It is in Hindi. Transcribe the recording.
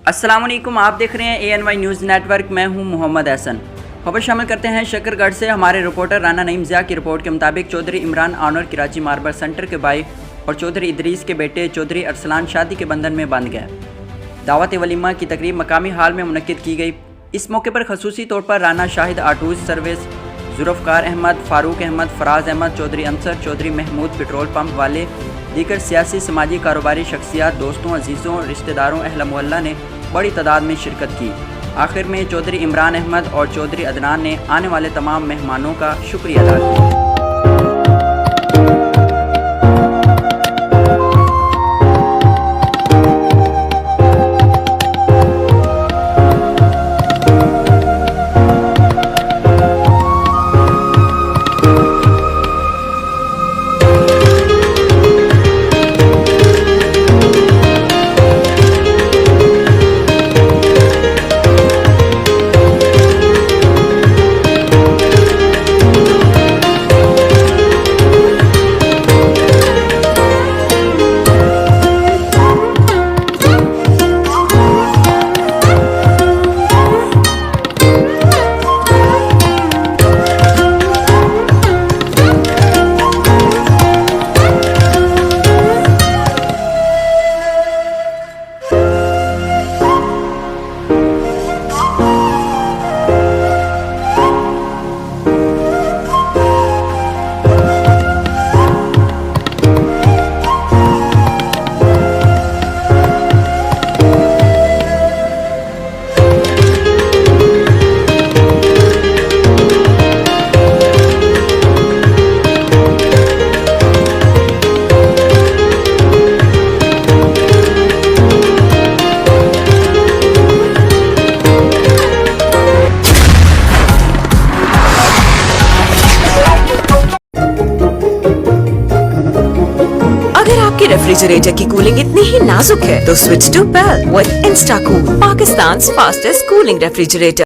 अस्सलाम वालेकुम, आप देख रहे हैं ANY न्यूज़ नेटवर्क। मैं हूं मोहम्मद एहसन। खबर शामिल करते हैं शकरगढ़ से। हमारे रिपोर्टर राना नईम ज़िया की रिपोर्ट के मुताबिक चौधरी इमरान आनर कराची मार्बल सेंटर के भाई और चौधरी इदरीस के बेटे चौधरी अरसलान शादी के बंधन में बंध गए। दावत वलीमा की तकरीब मकामी हाल में मुनक्किद की गई। इस मौके पर खसूसी तौर पर राना शाहिद आटूज service, Zulfiqar Ahmad, Farooq Ahmad, Faraz Ahmad, Chaudhry Ansar, Chaudhry Mahmood, petrol pump वाले, दीगर सियासी समाजी कारोबारी शख्सियात, दोस्तों, अजीज़ों, रिश्तेदारों, अहल मोहल्ला ने बड़ी तादाद में शिरकत की। आखिर में चौधरी इमरान अहमद और चौधरी अदनान ने आने वाले तमाम मेहमानों का शुक्रिया अदा किया। रेफ्रिजरेटर की कूलिंग इतनी ही नाजुक है तो switch to PEL with Insta Cool, Pakistan fastest cooling refrigerator.